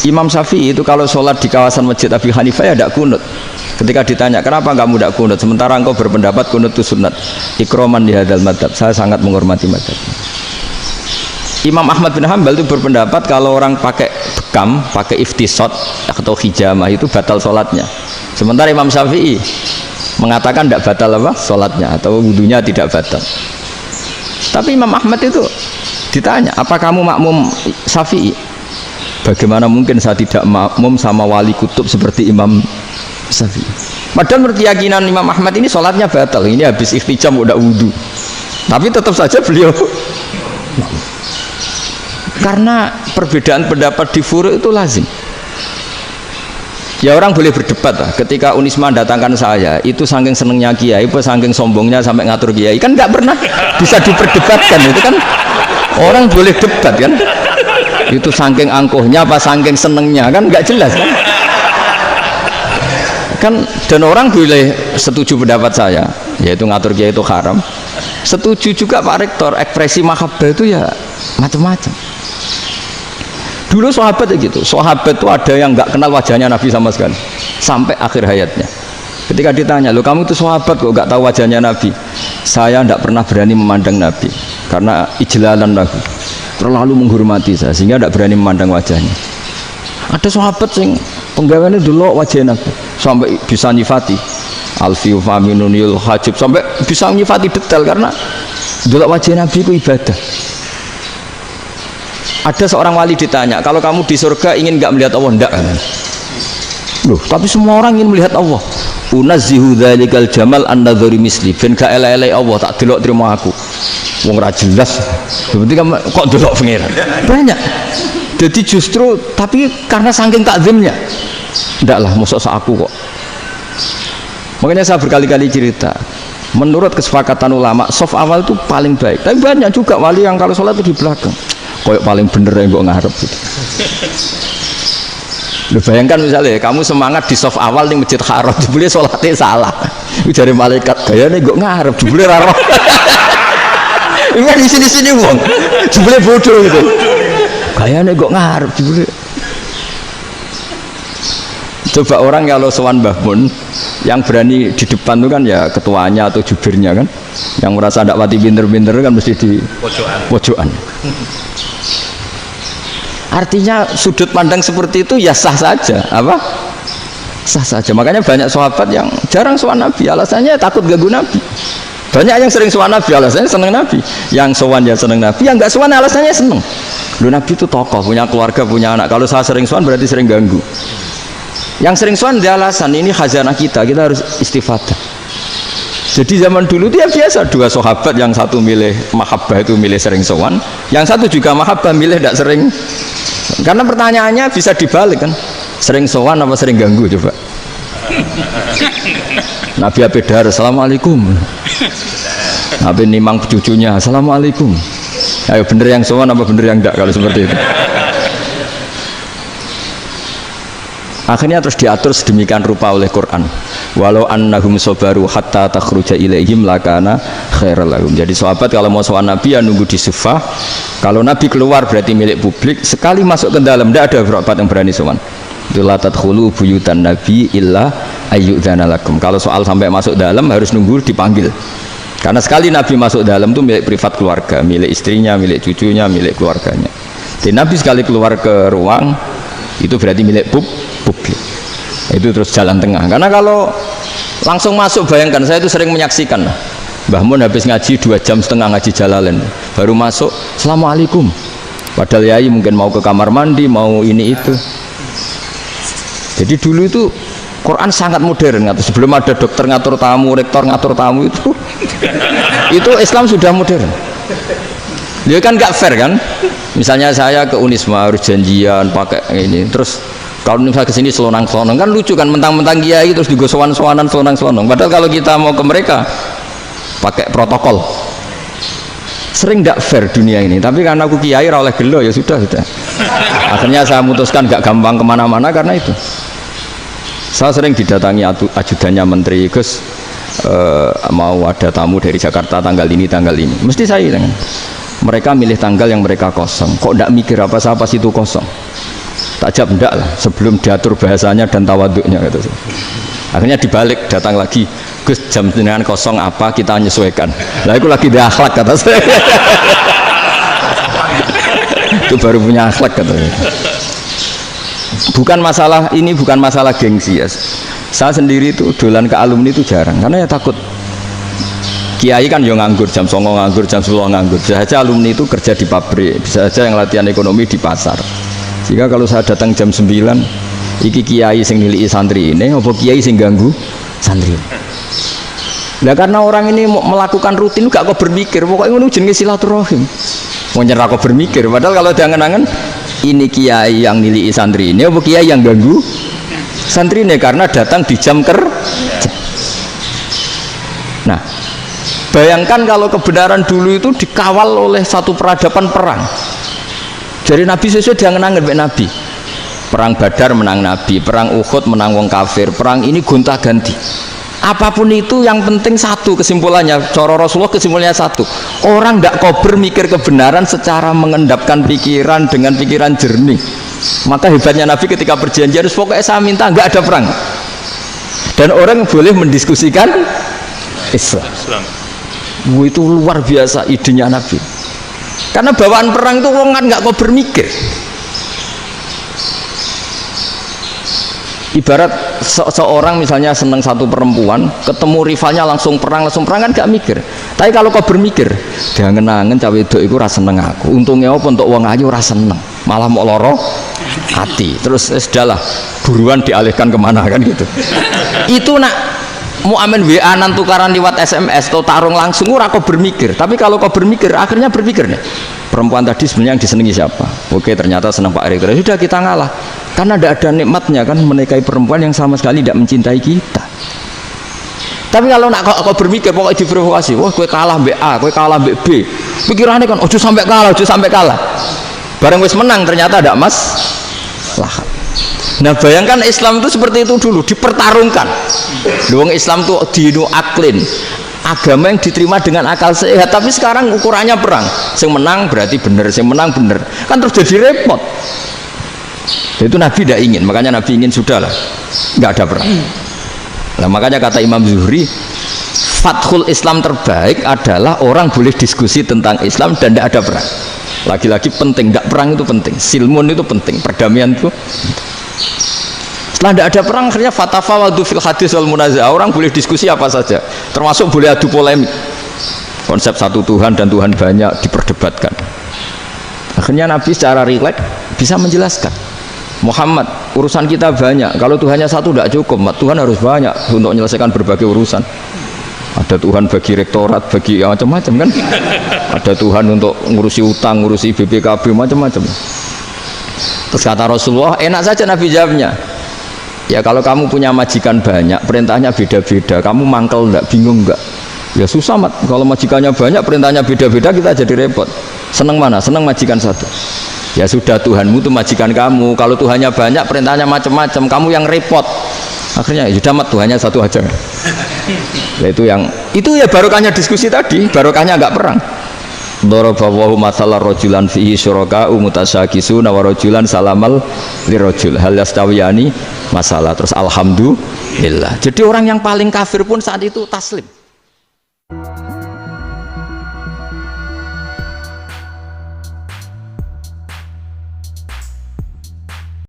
Imam Syafi'i itu kalau sholat di kawasan masjid Abi Hanifah ya tidak kunut. Ketika ditanya kenapa kamu tidak kunut sementara engkau berpendapat kunut itu sunat, ikroman di hadal madhab, saya sangat menghormati madhab. Imam Ahmad bin Hanbal itu berpendapat kalau orang pakai bekam, pakai iftisot atau hijamah itu batal sholatnya. Sementara Imam Syafi'i mengatakan tidak batal apa sholatnya atau wudunya tidak batal. Tapi Imam Ahmad itu ditanya, apa kamu makmum Syafi'i? Bagaimana mungkin saya tidak makmum sama wali kutub seperti Imam Syafi'i? Padahal menurut keyakinan Imam Ahmad ini sholatnya batal. Ini habis iftijam udah wudu, tapi tetap saja beliau karena perbedaan pendapat di furu' itu lazim. Ya orang boleh berdebat lah. Ketika Unisma datangkan saya itu saking senengnya kiai apa saking sombongnya sampai ngatur kiai, kan nggak pernah bisa diperdebatkan. Itu kan orang boleh debat kan, itu saking angkuhnya apa saking senengnya, kan nggak jelas kan. Dan orang boleh setuju pendapat saya yaitu ngatur kiai itu haram, setuju juga Pak Rektor ekspresi mahabbah itu ya macam-macam. Dulu sahabat gitu, sahabat itu ada yang nggak kenal wajahnya Nabi sama sekali sampai akhir hayatnya. Ketika ditanya, loh kamu itu sahabat kok nggak tahu wajahnya Nabi? Saya tidak pernah berani memandang Nabi karena ijlalan Nabi, terlalu menghormati saya sehingga tidak berani memandang wajahnya. Ada sahabat yang penggawaannya dulu wajah Nabi sampai bisa nyifati alfiu faminunil hajib, sampai bisa nyifati detail karena dulu wajah Nabi itu ibadah. Ada seorang wali ditanya, kalau kamu di surga ingin nggak melihat Allah? Enggak. Loh, tapi semua orang ingin melihat Allah. Unazzihu dzalikal jamal an nadzuri misli, ben gak elek-elek Allah tak delok terima aku. Wong ra jelas. Berarti kok delok pangeran. Banyak. Jadi justru tapi karena saking takzimnya. Ndaklah mosok sak aku kok. Makanya saya berkali-kali cerita, menurut kesepakatan ulama, soft awal itu paling baik. Tapi banyak juga wali yang kalau sholat itu di belakang. Koyok paling bener yang gue ngarep gitu. Lu bayangkan misalnya kamu semangat di soft awal di masjid haram, jebule sholatnya salah. Itu dari malaikat gayane gue ngarep, jebule raro. Ini di sini wong, jebule bodoh gitu. Gayane gue ngarep, jebule. Coba orang kalau sowan Mbah Mun, yang berani di depan itu kan ya ketuanya atau jubirnya kan, yang merasa tidak pati pinter-pinter kan mesti di pojokan. Artinya sudut pandang seperti itu ya sah saja, apa? Sah saja. Makanya banyak sahabat yang jarang sowan Nabi, alasannya takut ganggu Nabi. Banyak yang sering sowan Nabi, alasannya seneng Nabi. Yang sowan ya seneng Nabi, yang nggak sowan alasannya seneng. Lu Nabi itu tokoh, punya keluarga, punya anak. Kalau saya sering sowan berarti sering ganggu. Yang sering sowan dia alasan ini khazanah kita harus istifadah. Jadi zaman dulu dia biasa dua sahabat, yang satu milih mahabbah itu milih sering sowan, yang satu juga mahabbah milih tidak sering. Karena pertanyaannya bisa dibalik kan, sering sowan apa sering ganggu coba. Nabi Abedar assalamualaikum, Nabi nimang cucunya assalamualaikum. Ayo bener yang sowan apa bener yang enggak kalau seperti itu. Akhirnya terus diatur sedemikian rupa oleh Quran. Walau annahum sabaru hatta takhruja ilaihim lakana khairal lahum. Jadi sahabat kalau mau sowan Nabi ya nunggu di Sufah. Kalau Nabi keluar berarti milik publik. Sekali masuk ke dalam tidak ada sahabat yang berani sowan. La tadkhulu buyutan nabi illa ayyudzana lakum. Kalau soal sampai masuk dalam harus nunggu dipanggil. Karena sekali Nabi masuk dalam itu milik privat keluarga, milik istrinya, milik cucunya, milik keluarganya. Jadi Nabi sekali keluar ke ruang itu berarti milik publik. Itu terus jalan tengah. Karena kalau langsung masuk, bayangkan saya itu sering menyaksikan Mbah Mun habis ngaji 2,5 jam ngaji Jalalain, baru masuk assalamualaikum, padahal yai mungkin mau ke kamar mandi, mau ini itu. Jadi dulu itu Quran sangat modern, sebelum ada dokter ngatur tamu, rektor ngatur tamu itu Islam sudah modern. Dia kan nggak fair kan, misalnya saya ke Unisma harus janjian pakai ini, terus kalau misalnya kesini selonang-selonang kan lucu kan, mentang-mentang kiai terus juga sowan-sowanan selonang-selonang. Padahal kalau kita mau ke mereka pakai protokol, sering tidak fair dunia ini. Tapi karena aku kiai oleh gelo ya sudah. Akhirnya saya memutuskan gak gampang kemana-mana karena itu. Saya sering didatangi ajudannya menteri, Gus mau ada tamu dari Jakarta tanggal ini, mesti saya dengan mereka milih tanggal yang mereka kosong. Kok tidak mikir apa siapa situ kosong? Tak jawab enggak lah, sebelum diatur bahasanya dan tawaduknya gitu. Akhirnya dibalik, datang lagi, Gus jam jenengan kosong apa kita menyesuaikan. Lah aku lagi di akhlak kata saya. Itu baru punya akhlak katanya. Bukan masalah ini, bukan masalah gengsi ya. Saya sendiri itu dolan ke alumni itu jarang, karena ya takut. Kiai kan yang nganggur, jam 9 nganggur, jam 10 nganggur. Bisa saja alumni itu kerja di pabrik, bisa saja yang latihan ekonomi di pasar. Sehingga kalau saya datang jam 9, iki kiai sing nilai santri ini, apa kiai sing ganggu santri. Nah karena orang ini melakukan rutin gak kok berpikir, pokoknya ngono jenenge silaturahim. Mau nyerah kok berpikir, padahal kalau diangen-angen ini kiai yang nilai santri ini, apa kiai yang ganggu santri ini karena datang di jam kerja. Nah, bayangkan kalau kebenaran dulu itu dikawal oleh satu peradaban perang. Dari Nabi sesuai diangen-angen mbek Nabi. Perang Badar menang Nabi, perang Uhud menang wong kafir, perang ini gonta-ganti. Apapun itu yang penting satu kesimpulannya, cara Rasulullah kesimpulannya satu. Orang tidak kober mikir kebenaran secara mengendapkan pikiran dengan pikiran jernih. Maka hebatnya Nabi ketika perjanjian, pokoknya saya minta nggak ada perang. Dan orang boleh mendiskusikan Islam. Itu luar biasa idenya Nabi. Karena bawaan perang itu orang kan nggak kok bermikir. Ibarat seorang misalnya seneng satu perempuan, ketemu rivalnya langsung perang kan gak mikir. Tapi kalau kau bermikir, jangan-jangan cawe itu iku rasa seneng aku. Untungnya apa untuk uang aja rasa seneng, malah mau loro hati. Terus sudahlah, buruan dialihkan kemana kan gitu. Itu nak mau amin WA-an tukaran lewat SMS atau tarung langsung ora kau bermikir. Tapi kalau kau bermikir, akhirnya berpikir nih. Perempuan tadi sebenarnya yang disenangi siapa? Oke, ternyata senang Pak Erick. Sudah kita ngalah. Karena tidak ada nikmatnya kan menikahi perempuan yang sama sekali tidak mencintai kita. Tapi kalau nak kau bermikir pokoknya diprovokasi, wah kue kalah mbak A, kue kalah mbak B. Pikirannya kan, ojo sampai kalah. Bareng wis menang ternyata ada lah. Nah bayangkan Islam itu seperti itu dulu, dipertarungkan. Luang Islam itu dinu aklin, agama yang diterima dengan akal sehat. Tapi sekarang ukurannya perang. Yang menang berarti benar, yang menang benar. Kan terus jadi repot. Itu Nabi tidak ingin, makanya Nabi ingin sudahlah, nggak ada perang. Nah makanya kata Imam Zuhri, fathul Islam terbaik adalah orang boleh diskusi tentang Islam dan tidak ada perang. Lagi-lagi penting, nggak perang itu penting, silmun itu penting, perdamaian itu. Setelah tidak ada perang, akhirnya fatafawadu fil hadis wal munaza'ah, orang boleh diskusi apa saja, termasuk boleh adu polemik. Konsep satu Tuhan dan Tuhan banyak diperdebatkan. Akhirnya Nabi secara rileks bisa menjelaskan, Muhammad, urusan kita banyak. Kalau Tuhannya satu tidak cukup, Tuhan harus banyak untuk menyelesaikan berbagai urusan. Ada Tuhan bagi rektorat, bagi macam-macam kan. Ada Tuhan untuk ngurusi utang, ngurusi BPKB, macam-macam. Terus kata Rasulullah, enak saja Nabi jawabnya. Ya kalau kamu punya majikan banyak, perintahnya beda-beda, kamu mangkel enggak, bingung enggak? Ya susah mat. Kalau majikannya banyak, perintahnya beda-beda, kita jadi repot. Seneng mana? Seneng majikan satu. Ya sudah, Tuhanmu itu majikan kamu. Kalau Tuhannya banyak, perintahnya macam-macam, kamu yang repot. Akhirnya ya sudah mat, Tuhannya satu aja. Ya, itu ya barokahnya diskusi tadi, barokahnya enggak perang. Daraballahu mathalan rajulan fihi syuraka'u mutasyakisuna wa rajulan salamal lirajul hal yastawiyani masalah. Terus alhamdulillah. Jadi orang yang paling kafir pun saat itu taslim.